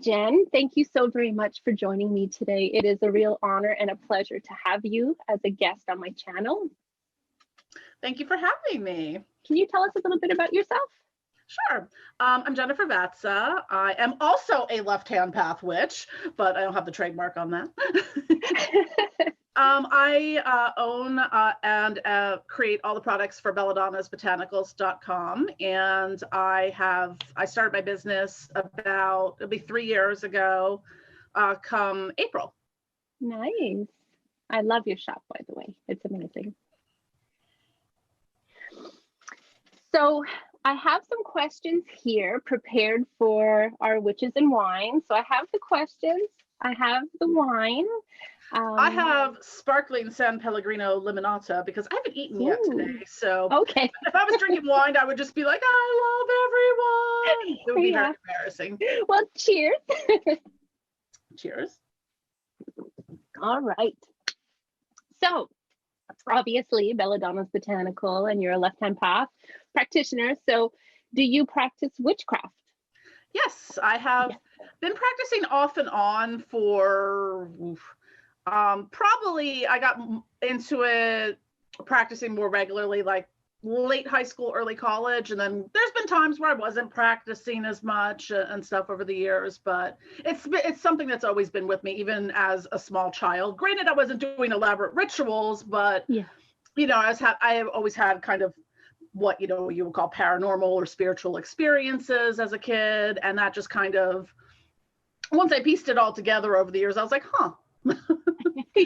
Jen. Thank you so very much for joining me today. It is a real honor and a pleasure to have you as a guest on my channel. Thank you for having me. Can you tell us a little bit about yourself? Sure. I'm Jen Vatza. I am also a left-hand path witch, but I don't have the trademark on that. I own and create all the products for Belladonna's Botanicals.com, and I started my business it'll be 3 years ago, come April. Nice. I love your shop, by the way. It's amazing. So I have some questions here prepared for our witches and wine. So I have the questions. I have the wine. I have sparkling San Pellegrino limonata because I haven't eaten yet today. So okay. If I was drinking wine, I would just be like, I love everyone. It would be very embarrassing. Well, cheers. Cheers. All right. So obviously Belladonna's Botanical, and you're a left-hand path practitioner. So do you practice witchcraft? Yes, I have been practicing off and on for probably I got into it practicing more regularly like late high school, early college, and then there's been times where I wasn't practicing as much and stuff over the years, but it's something that's always been with me even as a small child. Granted, I wasn't doing elaborate rituals, but you know, I have always had kind of what you would call paranormal or spiritual experiences as a kid, and that just kind of, once I pieced it all together over the years, I was like, huh.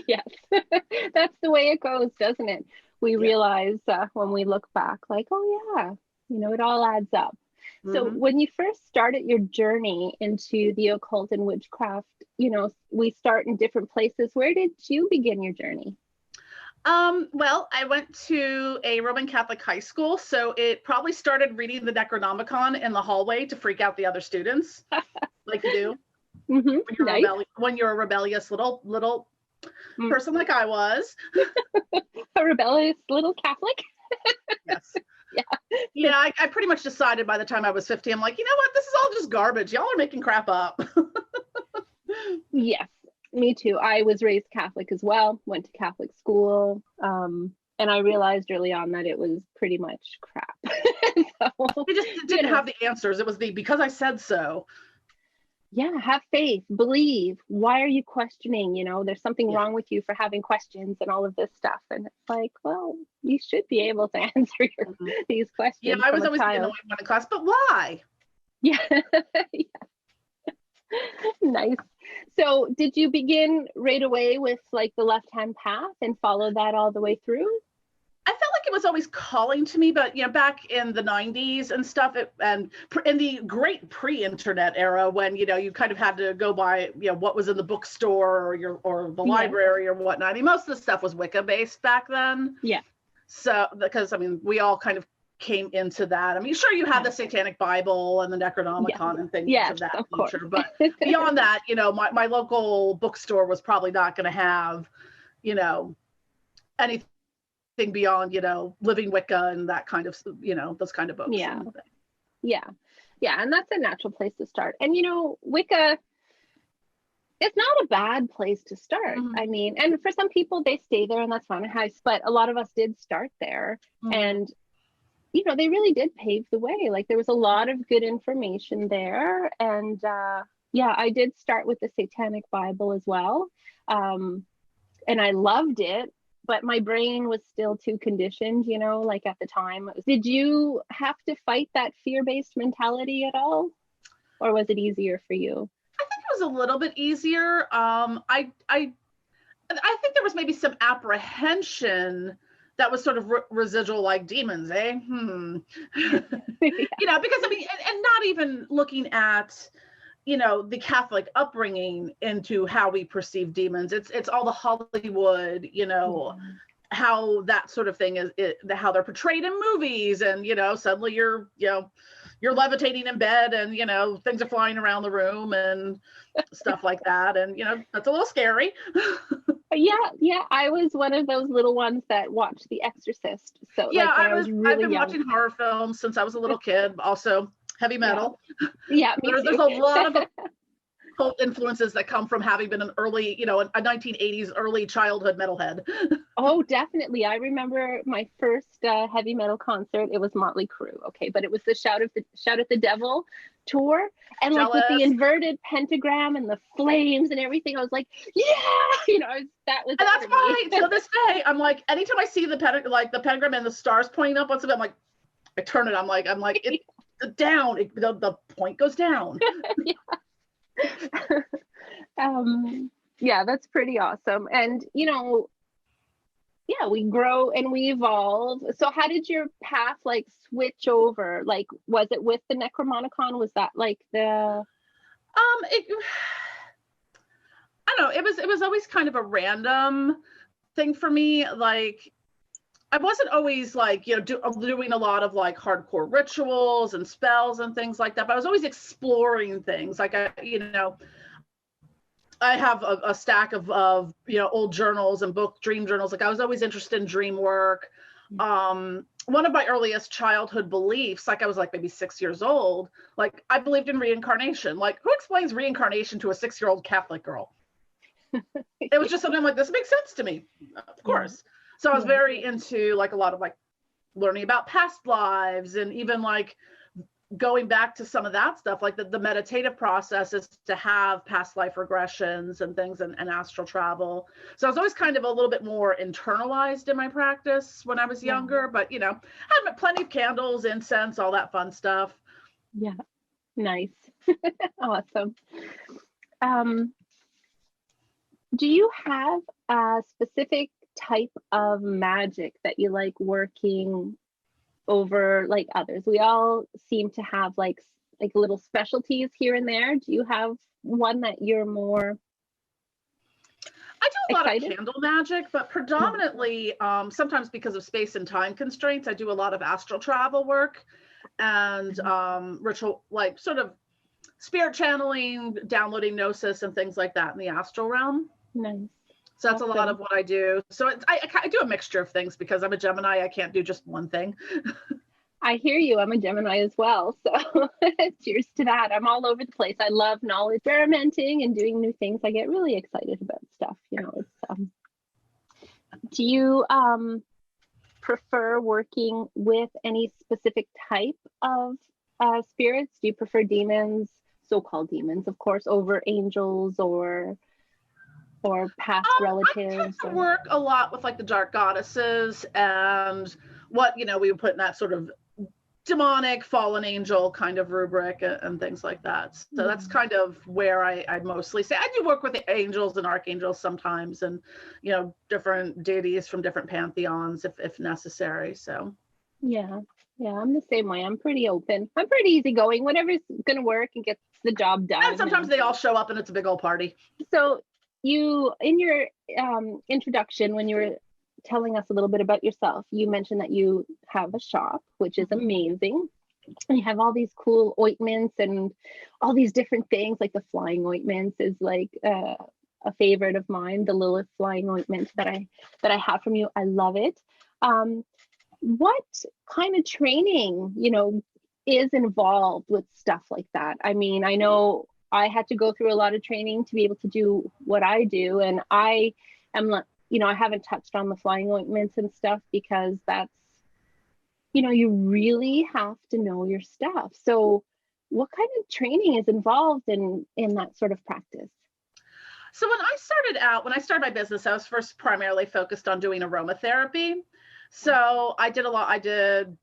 Yes, that's the way it goes, doesn't it? We realize when we look back, like, oh yeah, it all adds up. So when you first started your journey into the occult and witchcraft, we start in different places. Where did you begin your journey? Well, I went to a Roman Catholic high school, so it probably started reading the Necronomicon in the hallway to freak out the other students, like you do when you're a rebellious little person like I was. A rebellious little Catholic. Yes. Yeah. I pretty much decided by the time I was 50, I'm like, you know what? This is all just garbage. Y'all are making crap up. Yes. Me too. I was raised Catholic as well, went to Catholic school, and I realized early on that it was pretty much crap. So, they just didn't have the answers. It was because I said so. Yeah, have faith, believe. Why are you questioning? There's something wrong with you for having questions and all of this stuff. And it's like, well, you should be able to answer these questions. Yeah, I was always the annoying one in class, but why? Yeah. Nice. So did you begin right away with like the left-hand path and follow that all the way through? I felt like it was always calling to me, but back in the 90s and stuff, and in the great pre-internet era, when you kind of had to go by what was in the bookstore or the library or whatnot. I mean, most of the stuff was Wicca based back then. Yeah. So because we all kind of came into that. I mean, sure, you had the Satanic Bible and the Necronomicon and things of that nature, but beyond that, my local bookstore was probably not going to have, anything beyond, Living Wicca and that kind of, those kind of books. Yeah. And that's a natural place to start. And, Wicca, it's not a bad place to start. I mean, and for some people, they stay there and that's fine. But a lot of us did start there. And they really did pave the way. Like there was a lot of good information there. And I did start with the Satanic Bible as well. And I loved it, but my brain was still too conditioned, like at the time. Did you have to fight that fear-based mentality at all? Or was it easier for you? I think it was a little bit easier. I think there was maybe some apprehension that was sort of residual, like demons, eh? Because and not even looking at, the Catholic upbringing into how we perceive demons. It's all the Hollywood, how that sort of thing is, how they're portrayed in movies, and suddenly you're levitating in bed, and things are flying around the room and stuff like that, and that's a little scary. Yeah, I was one of those little ones that watched The Exorcist. So yeah, I've been watching horror films since I was a little kid. Also, heavy metal. Yeah, me too. There's a lot of cult influences that come from having been an early, a 1980s early childhood metalhead. Oh, definitely. I remember my first heavy metal concert. It was Motley Crue, okay, but it was the Shout at the Devil tour, and like with the inverted pentagram and the flames and everything, I was like, yeah, that was. And that's why to this day, I'm like, anytime I see the pentagram and the stars pointing up on something, I'm like, I turn it. I'm like, it down. The point goes down. Yeah, that's pretty awesome. And we grow and we evolve. So how did your path like switch over? Like, was it with the Necromonicon? Was that like the I don't know. It was always kind of a random thing for me. Like, I wasn't always like, doing a lot of like hardcore rituals and spells and things like that, but I was always exploring things. Like, I have a stack of old journals and dream journals. Like, I was always interested in dream work. One of my earliest childhood beliefs, like I was like maybe 6 years old, like I believed in reincarnation. Like, who explains reincarnation to a 6-year-old Catholic girl? It was just something like, this makes sense to me, of course. So I was very into like a lot of like learning about past lives, and even like going back to some of that stuff, like the meditative process is to have past life regressions and things, and astral travel. So I was always kind of a little bit more internalized in my practice when I was younger, but had plenty of candles, incense, all that fun stuff. Yeah. Nice. Awesome. Do you have a specific type of magic that you like working over like others? We all seem to have like little specialties here and there. Do you have one that you're more I do a lot of candle magic, but predominantly sometimes because of space and time constraints, I do a lot of astral travel work and ritual, like sort of spirit channeling, downloading gnosis and things like that in the astral realm. Nice. So that's a lot of what I do. So I do a mixture of things because I'm a Gemini. I can't do just one thing. I hear you. I'm a Gemini as well. So cheers to that. I'm all over the place. I love knowledge, experimenting and doing new things. I get really excited about stuff. Do you prefer working with any specific type of spirits? Do you prefer demons, so-called demons, of course, over angels or past relatives? I tend to work a lot with like the dark goddesses and what we would put in that sort of demonic fallen angel kind of rubric and things like that. So that's kind of where I mostly say. I do work with the angels and archangels sometimes, and different deities from different pantheons if necessary. So yeah, I'm the same way. I'm pretty open. I'm pretty easygoing. Whatever's gonna work and gets the job done. And sometimes they all show up and it's a big old party. So you, in your introduction, when you were telling us a little bit about yourself, you mentioned that you have a shop, which is amazing. And you have all these cool ointments and all these different things, like the flying ointments is like a favorite of mine, the Lilith flying ointment that I have from you. I love it. What kind of training, is involved with stuff like that? I mean, I know I had to go through a lot of training to be able to do what I do. And I am not, I haven't touched on the flying ointments and stuff because that's, you really have to know your stuff. So what kind of training is involved in that sort of practice? So when I started my business, I was first primarily focused on doing aromatherapy. So I did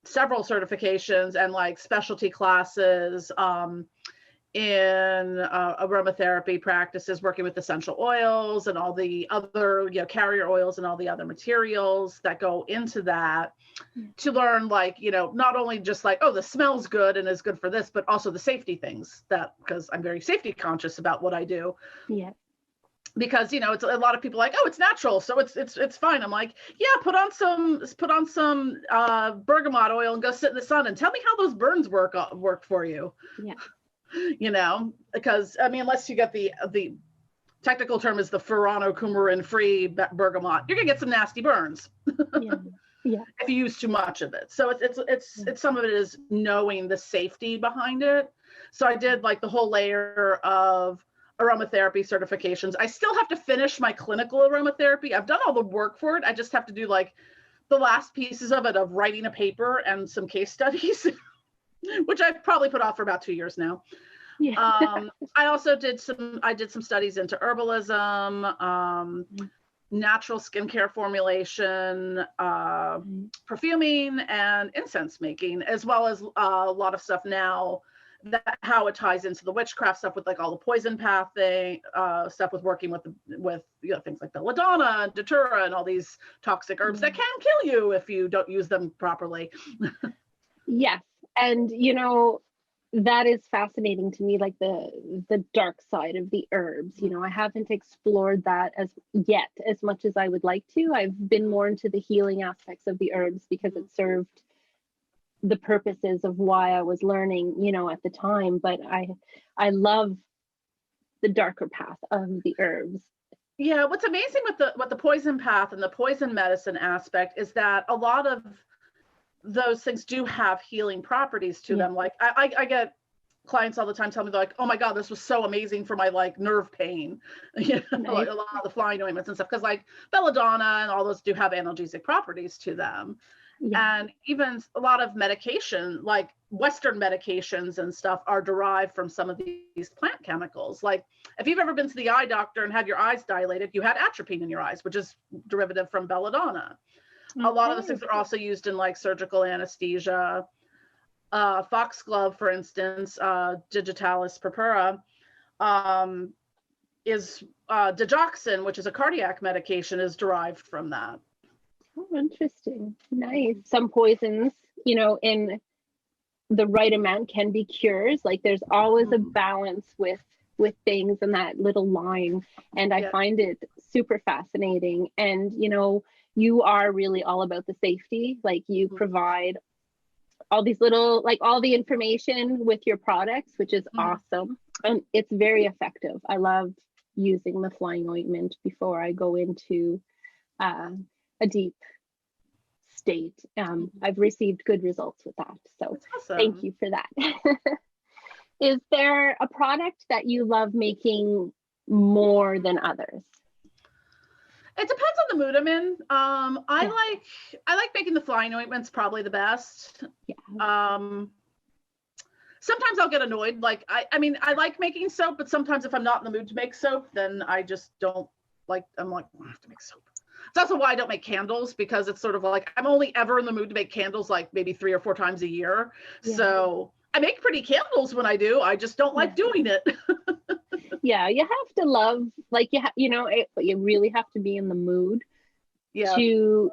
several certifications and like specialty classes in aromatherapy practices, working with essential oils and all the other, carrier oils and all the other materials that go into that, to learn like, not only just like, oh, this smells good and is good for this, but also the safety things because I'm very safety conscious about what I do. Yeah. Because it's a lot of people like, oh, it's natural, so it's fine. I'm like, yeah, put on some bergamot oil and go sit in the sun and tell me how those burns work for you. Yeah. Because I mean, unless you get the technical term is the furanocoumarin free bergamot, you're gonna get some nasty burns. Yeah. If you use too much of it. So it's some of it is knowing the safety behind it. So I did like the whole layer of aromatherapy certifications. I still have to finish my clinical aromatherapy. I've done all the work for it. I just have to do like the last pieces of it, of writing a paper and some case studies, which I've probably put off for about 2 years now. Yeah. I also did some studies into herbalism, natural skincare formulation, perfuming, and incense making, as well as a lot of stuff now, that how it ties into the witchcraft stuff with like all the poison path thing, stuff with working with things like Belladonna and Datura and all these toxic herbs that can kill you if you don't use them properly. Yes. And that is fascinating to me, like the dark side of the herbs. I haven't explored that as much as I would like to. I've been more into the healing aspects of the herbs because it served the purposes of why I was learning, at the time. But I love the darker path of the herbs. Yeah, what's amazing with the poison path and the poison medicine aspect is that a lot of those things do have healing properties to them. Like I get clients all the time telling me, like, oh my God, this was so amazing for my like nerve pain. Like a lot of the flying ointments and stuff, because like Belladonna and all those do have analgesic properties to them. And even a lot of medication, like Western medications and stuff, are derived from some of these plant chemicals. Like if you've ever been to the eye doctor and had your eyes dilated, you had atropine in your eyes, which is derivative from Belladonna. A lot of those things are also used in like surgical anesthesia. Foxglove, for instance, digitalis purpura, is digoxin, which is a cardiac medication, is derived from that. Oh, interesting. Nice. Some poisons, in the right amount can be cures. Like there's always a balance with things and that little line. And I find it super fascinating. And, you are really all about the safety. Like you provide all these little, like all the information with your products, which is awesome. And it's very effective. I love using the flying ointment before I go into a deep state. I've received good results with that. So awesome. Thank you for that. Is there a product that you love making more than others? It depends on the mood I'm in. I like making the flying ointments probably the best. Sometimes I'll get annoyed. Like I mean, I like making soap, but sometimes if I'm not in the mood to make soap, then I just don't like. I'm like, I have to make soap. It's also why I don't make candles, because it's sort of like I'm only ever in the mood to make candles like maybe 3 or 4 times a year. So I make pretty candles when I do. I just don't like doing it. Yeah, you have to love, like, you really have to be in the mood to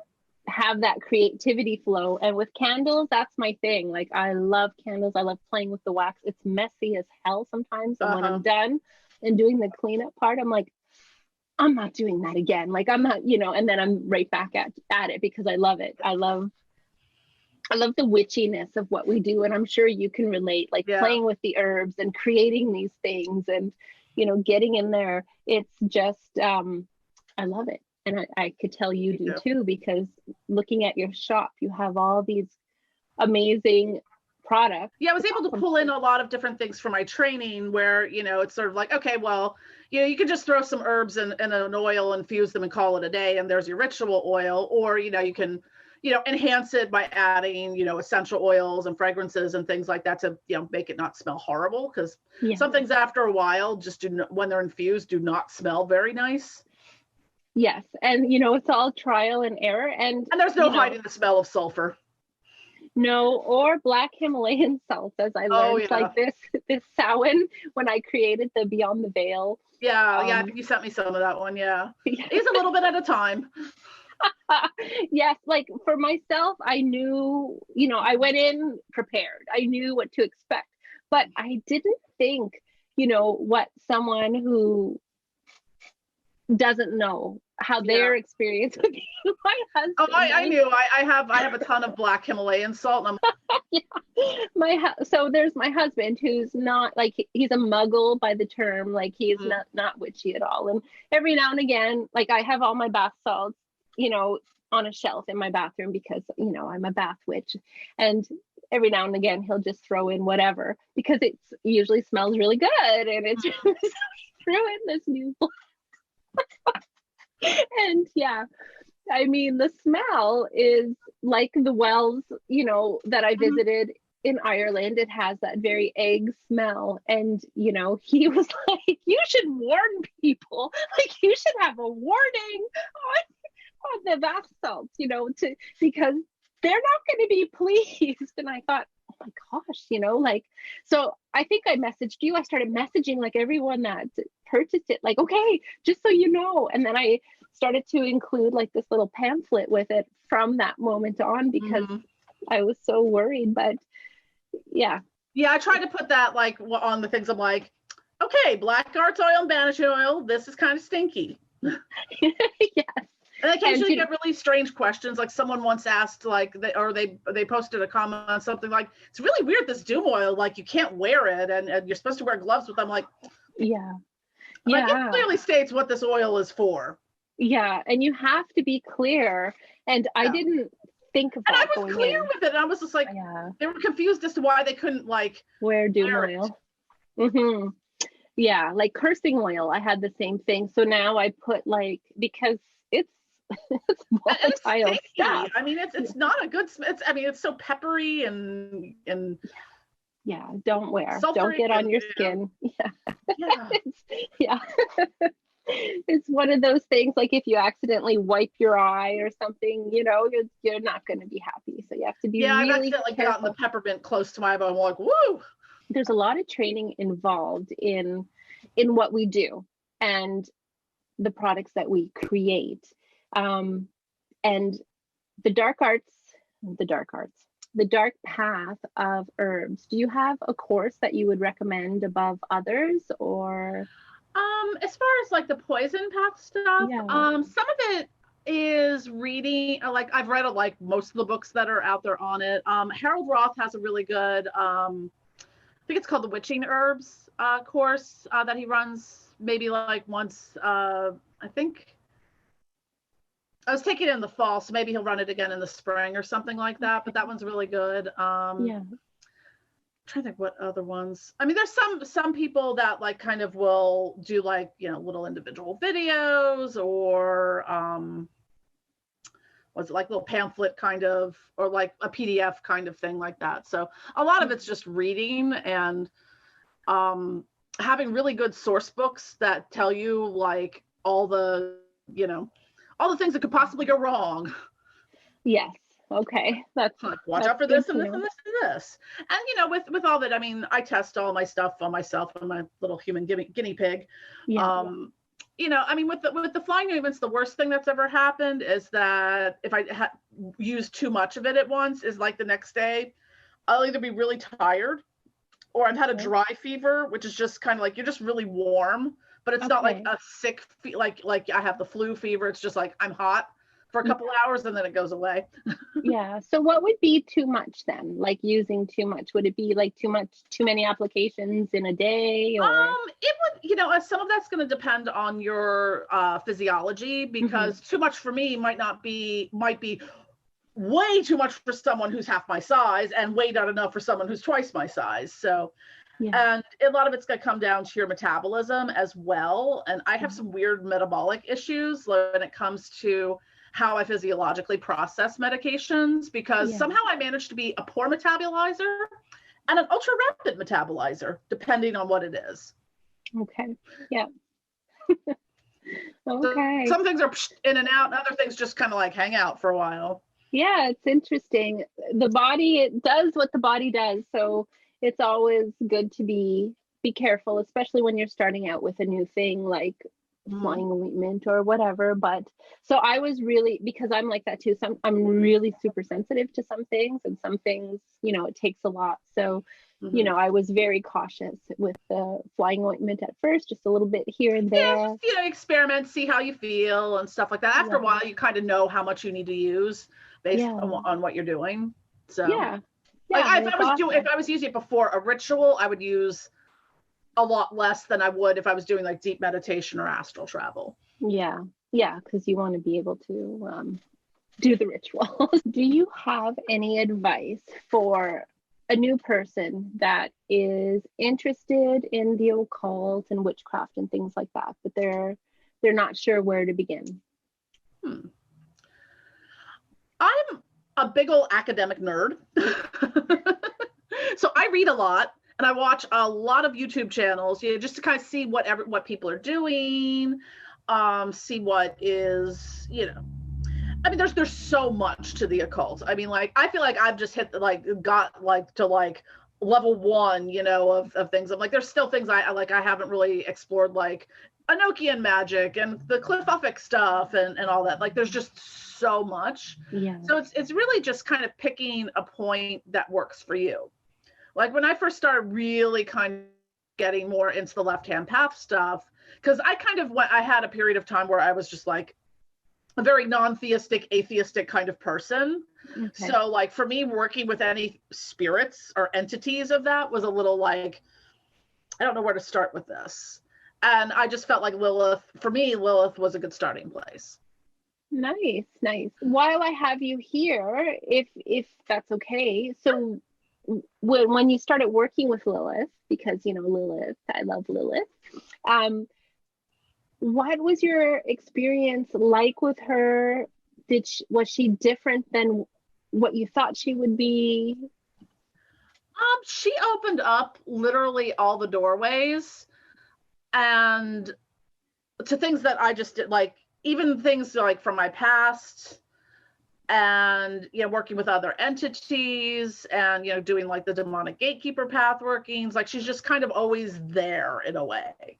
have that creativity flow. And with candles, that's my thing. Like, I love candles. I love playing with the wax. It's messy as hell sometimes. And when I'm done and doing the cleanup part, I'm like, I'm not doing that again. Like, I'm not, and then I'm right back at it because I love it. I love the witchiness of what we do. And I'm sure you can relate, like playing with the herbs and creating these things and, getting in there. It's just, I love it. And I could tell you do too, because looking at your shop, you have all these amazing products. Yeah, I was able to pull in a lot of different things for my training where, it's sort of like, okay, well, you can just throw some herbs in an oil and fuse them and call it a day. And there's your ritual oil, or, you can, enhance it by adding, essential oils and fragrances and things like that to, make it not smell horrible. Because some things after a while, when they're infused, do not smell very nice. Yes. And, it's all trial and error. And there's no hiding the smell of sulfur. No, or black Himalayan salt, as I learned, like this Samhain when I created the Beyond the Veil. Yeah, I think you sent me some of that one. Yeah. It's a little bit at a time. Yes, like for myself, I knew, I went in prepared. I knew what to expect, but I didn't think, what someone who doesn't know how their experience would be. My husband. Oh, I knew. I have a ton of black Himalayan salt. So there's my husband, who's not like, he's a muggle by the term, like he's not witchy at all. And every now and again, like I have all my bath salts, on a shelf in my bathroom because, I'm a bath witch. And every now and again he'll just throw in whatever because it usually smells really good, and it's so he threw in this new and yeah, I mean, the smell is like the wells, you know, that I visited in Ireland. It has that very egg smell. And, you know, he was like, you should warn people. Like, you should have a warning on the bath salts, you know, because they're not going to be pleased. And I thought, oh my gosh, you know, like, so I think I messaged you. I started messaging like everyone that purchased it, like, okay, just so you know. And then I started to include like this little pamphlet with it from that moment on because I was so worried. But yeah. Yeah, I tried to put that like on the things. I'm like, okay, black arts oil and banishing oil. This is kind of stinky. Yes. And I occasionally get really strange questions. Like someone once asked, like, they posted a comment on something like, it's really weird, this doom oil, like you can't wear it and you're supposed to wear gloves with them. Like, yeah. Like it clearly states what this oil is for. Yeah. And you have to be clear. And I didn't think of that. And I was clear with it. And I was just like, they were confused as to why they couldn't like wear doom oil. Mm-hmm. Yeah. Like cursing oil. I had the same thing. So now I put like, because it's volatile stuff. I mean, it's not a good. It's so peppery and yeah. Don't wear. Don't get on your skin. Yeah. It's one of those things. Like if you accidentally wipe your eye or something, you know, you're not going to be happy. So you have to be really I've accidentally gotten the peppermint close to my eye. I'm like, woo. There's a lot of training involved in what we do and the products that we create. And the dark path of herbs. Do you have a course that you would recommend above others, or? As far as like the poison path stuff, some of it is reading. Like I've read like most of the books that are out there on it. Harold Roth has a really good, I think it's called the Witching Herbs course that he runs maybe like once. I think I was taking it in the fall, so maybe he'll run it again in the spring or something like that. But that one's really good. I'm trying to think what other ones. I mean, there's some people that like kind of will do like, you know, little individual videos or was it like little pamphlet kind of, or like a PDF kind of thing like that. So a lot of it's just reading and having really good source books that tell you like all the, you know, all the things that could possibly go wrong. Yes. Okay. That's like, watch out for this and this and this and this. And, you know, with all that, I mean, I test all my stuff on myself and my little human guinea pig. Yeah. You know, I mean, with the flying movements, the worst thing that's ever happened is that if I use too much of it at once, is like the next day, I'll either be really tired or I've had a dry fever, which is just kind of like, you're just really warm, but it's not like a sick, like I have the flu fever. It's just like, I'm hot for a couple hours and then it goes away. Yeah. So what would be too much then? Like using too much? Would it be like too many applications in a day? Or? It would, you know, some of that's going to depend on your physiology, because too much for me might be way too much for someone who's half my size and way not enough for someone who's twice my size. So, and a lot of it's going to come down to your metabolism as well. And I have some weird metabolic issues when it comes to how I physiologically process medications, because somehow I managed to be a poor metabolizer and an ultra rapid metabolizer, depending on what it is. Okay. Yeah. Okay. So some things are in and out, and other things just kind of like hang out for a while. Yeah, it's interesting. The body, it does what the body does. So it's always good to be careful, especially when you're starting out with a new thing like flying ointment or whatever. But so I was really, because I'm like that too, I'm really super sensitive to some things, and some things, you know, it takes a lot. So you know, I was very cautious with the flying ointment at first, just a little bit here and there. Yeah, just, you know, experiment, see how you feel and stuff like that. After a while, you kind of know how much you need to use based on what you're doing. So like if I was using it before a ritual, I would use a lot less than I would if I was doing like deep meditation or astral travel. Yeah, because you want to be able to do the rituals. Do you have any advice for a new person that is interested in the occult and witchcraft and things like that, but they're not sure where to begin? I'm a big old academic nerd. So I read a lot and I watch a lot of YouTube channels, just to kind of see what people are doing, see what is, I mean, there's so much to the occult. I mean, like, I feel like I've just got to level 1, of things. I'm like, there's still things I haven't really explored, like Enochian magic and the Cliffofic stuff and all that. Like, there's just so much. Yeah. So it's really just kind of picking a point that works for you. Like, when I first started really kind of getting more into the left-hand path stuff, because I had a period of time where I was just like a very non-theistic, atheistic kind of person. Okay. So like for me, working with any spirits or entities of that was a little like, I don't know where to start with this. And I just felt like Lilith was a good starting place. Nice. While I have you here, if that's okay. So when you started working with Lilith, because Lilith, I love Lilith, what was your experience like with her? Was she different than what you thought she would be? She opened up literally all the doorways, and to things that I just did, like even things like from my past, and working with other entities, and doing like the demonic gatekeeper path workings. Like, she's just kind of always there in a way.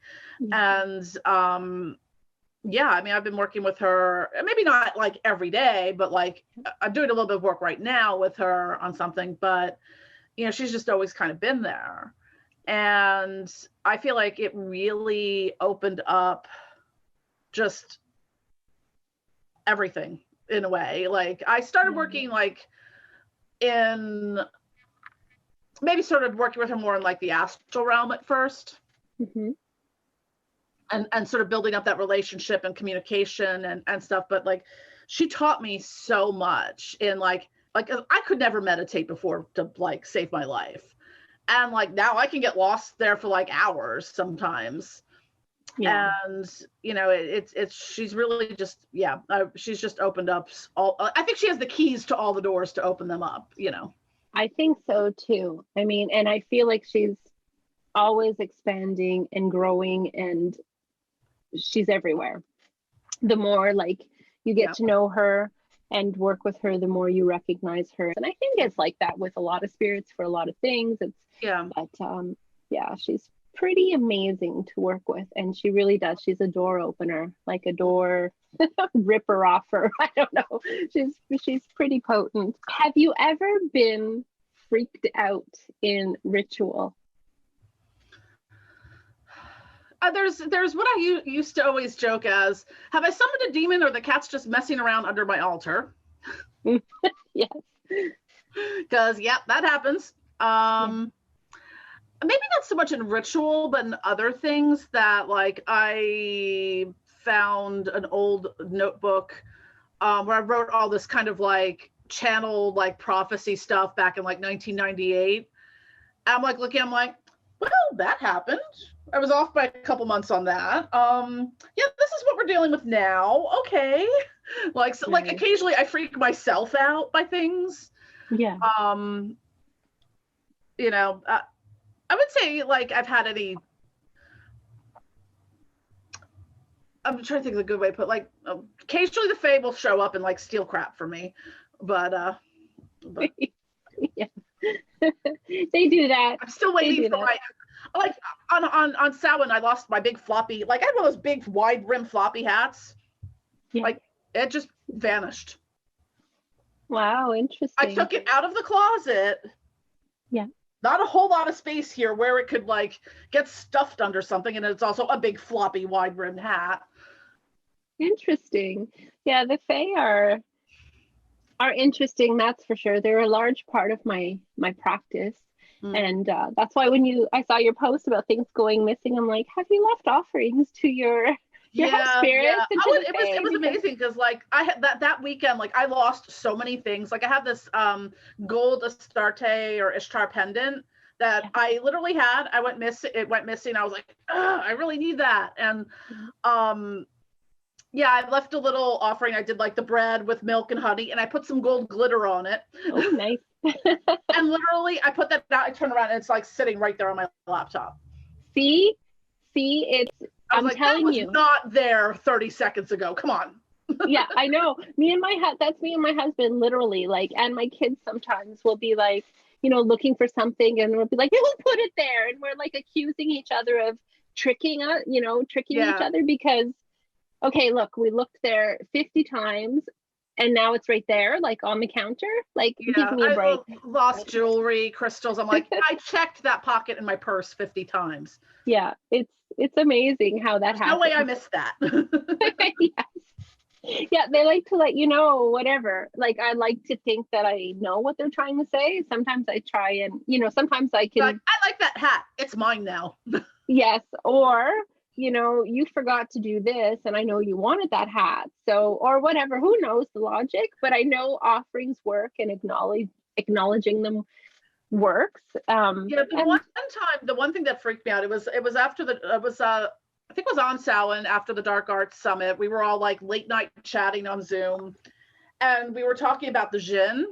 And I mean, I've been working with her, maybe not like every day, but like I'm doing a little bit of work right now with her on something, but she's just always kind of been there. And I feel like it really opened up just everything in a way. Like, I started working like maybe started working with her more in like the astral realm at first. Mm-hmm. And sort of building up that relationship and communication and stuff. But like, she taught me so much in like I could never meditate before to like save my life. And like, now I can get lost there for like hours sometimes. Yeah. And she's really just, she's just opened up I think she has the keys to all the doors to open them up, I think so too. I mean, and I feel like she's always expanding and growing, and she's everywhere. The more like you get to know her and work with her, the more you recognize her. And I think it's like that with a lot of spirits for a lot of things. But she's pretty amazing to work with, and she really does. She's a door opener, like a door ripper offer. I don't know. She's pretty potent. Have you ever been freaked out in ritual? There's what I used to always joke as, have I summoned a demon, or the cat's just messing around under my altar? Yes. Because that happens. Maybe not so much in ritual, but in other things that, like, I found an old notebook where I wrote all this kind of like channeled like prophecy stuff back in like 1998. I'm like looking, I'm like, well, that happened. I was off by a couple months on that. This is what we're dealing with now. Okay. Like, so, like occasionally I freak myself out by things. Yeah. I would say like I've had any, I'm trying to think of a good way to put, like, occasionally the Fae will show up and like steal crap from me, but yeah. They do that. I'm still waiting for my, like on Samhain, I lost my big floppy, like I had one of those big wide rim floppy hats. Yeah. Like, it just vanished. Wow, interesting. I took it out of the closet. Yeah. Not a whole lot of space here where it could like get stuffed under something, and it's also a big floppy wide rimmed hat. Interesting. Yeah, the Fae are interesting, that's for sure. They're a large part of my practice. And that's why when I saw your post about things going missing, I'm like, have you left offerings to your Your whole spirit into the it was amazing because like I had that weekend, like I lost so many things. Like I had this gold Astarte or Ishtar pendant that I literally had. It went missing. I was like, I really need that. And yeah, I left a little offering. I did like the bread with milk and honey, and I put some gold glitter on it. Oh, nice. And literally, I put that out. I turned around, and it's like sitting right there on my laptop. See, I'm like, telling you, not there 30 seconds ago. Come on. Yeah, I know. That's me and my husband, literally. Like, and my kids sometimes will be like, looking for something, and we'll be like, who put it there? And we're like accusing each other of tricking each other because. Okay, look, we looked there 50 times and now it's right there, like on the counter. Like, give me a break. Lost jewelry, crystals. I'm like, I checked that pocket in my purse 50 times. Yeah, it's amazing how that happens. No way I missed that. Yes. Yeah, they like to let you know whatever. Like, I like to think that I know what they're trying to say. Sometimes I try and, sometimes I can. Like, I like that hat. It's mine now. Yes, or you forgot to do this and I know you wanted that hat. So, or whatever, who knows the logic, but I know offerings work and acknowledging them works. The one thing that freaked me out, it was after I think it was on Samhain after the Dark Arts Summit. We were all like late night chatting on Zoom and we were talking about the Jinn.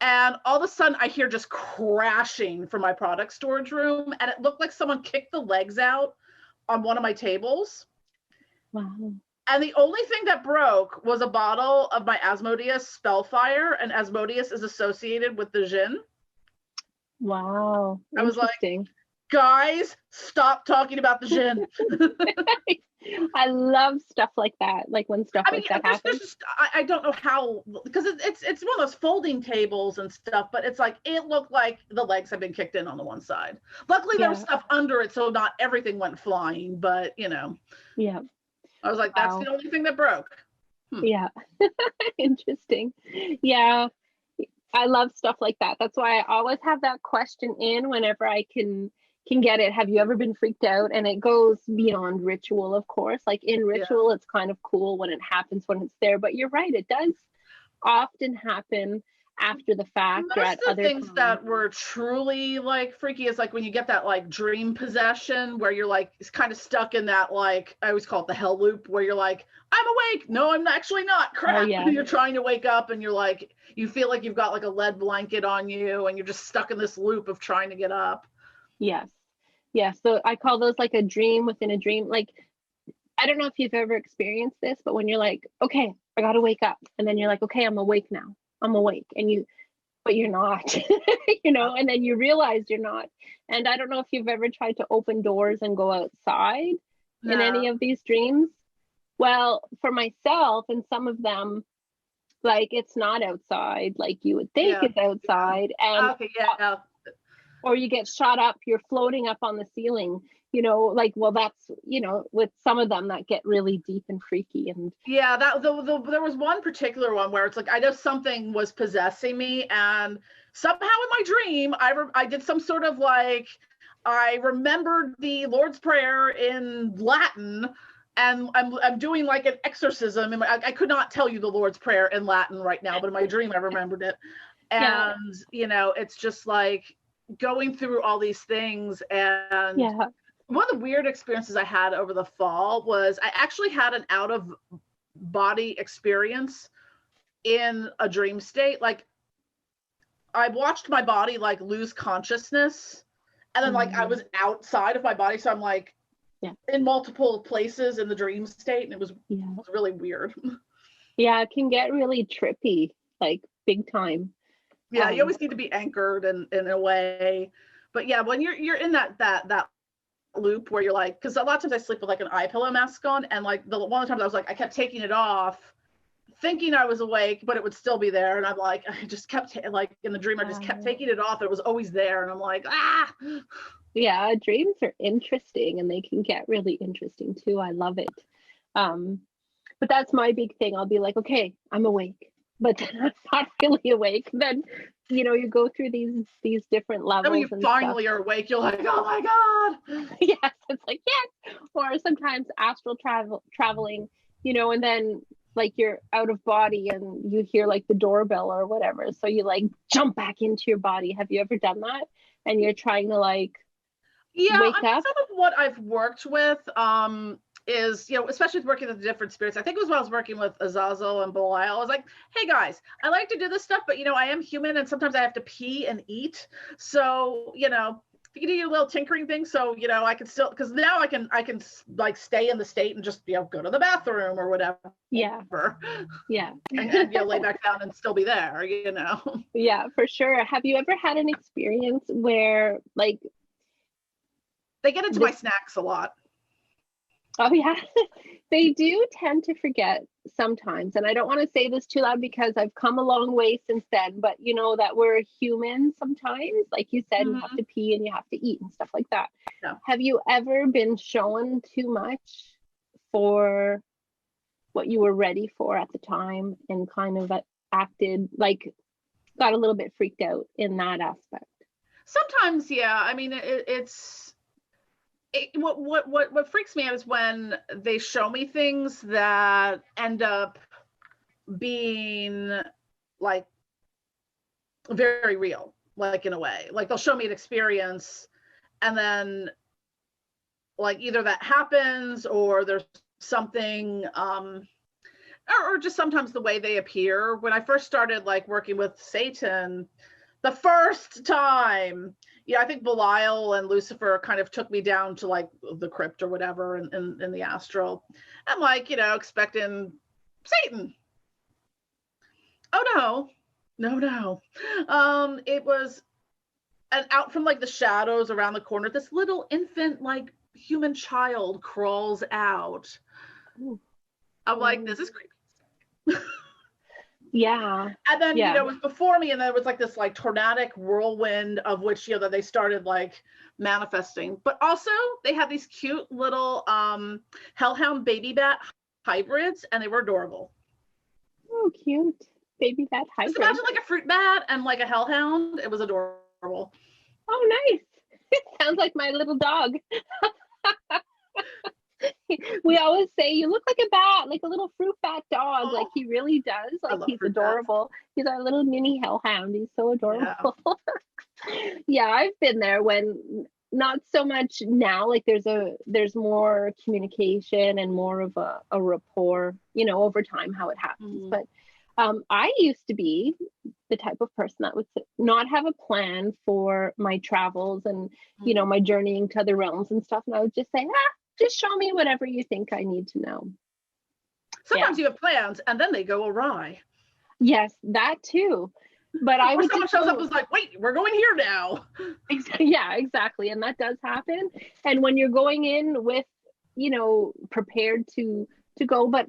And all of a sudden I hear just crashing from my product storage room. And it looked like someone kicked the legs out on one of my tables. Wow. And the only thing that broke was a bottle of my Asmodeus Spellfire. And Asmodeus is associated with the Jinn. Wow. I was like, guys, stop talking about the Jinn. I love stuff like that. Like when stuff like that happens. I don't know how, because it's one of those folding tables and stuff, but it's like, it looked like the legs had been kicked in on the one side. Luckily there was stuff under it, so not everything went flying, but Yeah. I was like, that's the only thing that broke. Yeah. Interesting. Yeah. I love stuff like that. That's why I always have that question in whenever I can get it. Have you ever been freaked out? And it goes beyond ritual, of course. Like in ritual, it's kind of cool when it happens, when it's there. But you're right, it does often happen after the fact. Most or at of the other things times. that were truly like freaky is like when you get that like dream possession where you're like it's kind of stuck in that, like I always call it the hell loop, where you're like, I'm awake. No, I'm actually not. Crap. Oh, yeah. You're trying to wake up and you're like, you feel like you've got like a lead blanket on you and you're just stuck in this loop of trying to get up. Yes. Yeah, so I call those like a dream within a dream. Like, I don't know if you've ever experienced this, but when you're like, okay, I got to wake up. And then you're like, okay, I'm awake now. I'm awake. But you're not, and then you realize you're not. And I don't know if you've ever tried to open doors and go outside in any of these dreams. Well, for myself and some of them, like it's not outside like you would think it's outside. And or you get shot up, you're floating up on the ceiling, that's, with some of them that get really deep and freaky. And there was one particular one where it's like, I know something was possessing me, and somehow in my dream, I did some sort of like, I remembered the Lord's Prayer in Latin, and I'm doing like an exorcism, and I could not tell you the Lord's Prayer in Latin right now, but in my dream I remembered it. And it's just like going through all these things. And one of the weird experiences I had over the fall was I actually had an out of body experience in a dream state. Like I watched my body like lose consciousness, and then like I was outside of my body, so I'm like in multiple places in the dream state, and it was really weird. Yeah, it can get really trippy, like big time. Yeah, you always need to be anchored in a way. But yeah, when you're in that loop where you're like, because a lot of times I sleep with like an eye pillow mask on, and like one of the times I was like, I kept taking it off thinking I was awake, but it would still be there, and I'm like, I just kept like in the dream I just kept taking it off, it was always there, and I'm like, yeah, dreams are interesting, and they can get really interesting too. I love it. But that's my big thing. I'll be like, okay, I'm awake, but then I'm not really awake. Then you know, you go through these different levels. And when you and finally stuff. are awake, you're like, oh my God. Yes, it's like, yes. Or sometimes astral traveling, you know, and then like you're out of body and you hear like the doorbell or whatever. So you like jump back into your body. Have you ever done that? And you're trying to like wake up? Some of what I've worked with is, you know, especially with working with the different spirits. I think it was when I was working with Azazel and Belial. I was like, hey guys, I like to do this stuff, but you know, I am human and sometimes I have to pee and eat. So, you know, if you can do your little tinkering thing, so you know, I can still, because now I can like stay in the state and just, you know, go to the bathroom or whatever. Yeah. Yeah. and you know, lay back down and still be there, you know. Yeah, for sure. Have you ever had an experience where like they get into my snacks a lot? Oh yeah, they do tend to forget sometimes. And I don't want to say this too loud because I've come a long way since then, but you know that we're human sometimes. Like you said, you have to pee and you have to eat and stuff like that. Yeah. Have you ever been shown too much for what you were ready for at the time and kind of acted like, got a little bit freaked out in that aspect? Sometimes, yeah. I mean, what freaks me out is when they show me things that end up being like very real, like in a way. Like they'll show me an experience and then like either that happens or there's something or just sometimes the way they appear. When I first started like working with Satan, the first time, yeah, I think Belial and Lucifer kind of took me down to like the crypt or whatever in the astral. I'm like, you know, expecting Satan. Oh no. It was and out from like the shadows around the corner, this little infant like human child crawls out. Ooh. I'm like, this is creepy. Yeah. And then, you know, it was before me, and then it was like this like tornadic whirlwind of which, you know, that they started like manifesting. But also they had these cute little hellhound baby bat hybrids, and they were adorable. Oh, cute. Baby bat hybrid. Just imagine like a fruit bat and like a hellhound. It was adorable. Oh, nice. It sounds like my little dog. We always say you look like a bat, like a little fruit bat dog. Oh, like he really does. Like he's adorable. Bats. He's our little mini hellhound. He's so adorable. Yeah, I've been there when not so much now. Like there's more communication and more of a rapport, you know, over time how it happens. But I used to be the type of person that would not have a plan for my travels and, you know, my journeying to other realms and stuff. And I would just say, just show me whatever you think I need to know. Sometimes you have plans and then they go awry. Yes, that too. But I would someone shows up and is like, wait, we're going here now. Yeah, exactly. And that does happen. And when you're going in with, you know, prepared to go. But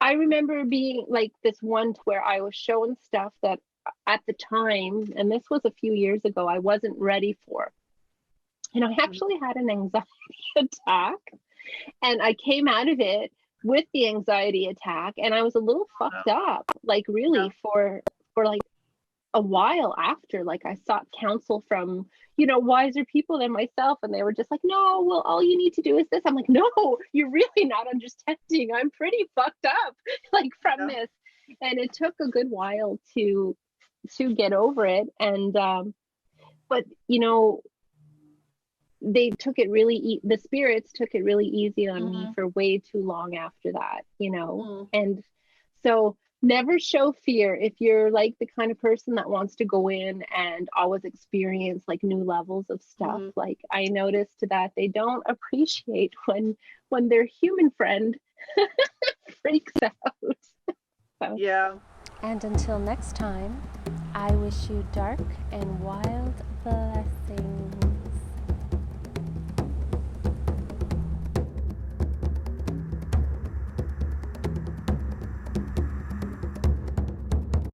I remember being like this one where I was shown stuff that at the time, and this was a few years ago, I wasn't ready for. And I actually had an anxiety attack, and I came out of it with the anxiety attack, and I was a little fucked up, like really for like a while after. Like I sought counsel from, you know, wiser people than myself, and they were just like, no, well, all you need to do is this. I'm like, no, you're really not understanding. I'm pretty fucked up, like from this. And it took a good while to get over it. And but you know, they took it really the spirits took it really easy on me for way too long after that, you know. And so never show fear if you're like the kind of person that wants to go in and always experience like new levels of stuff. Like I noticed that they don't appreciate when their human friend freaks out. So. Yeah. And until next time, I wish you dark and wild blessings.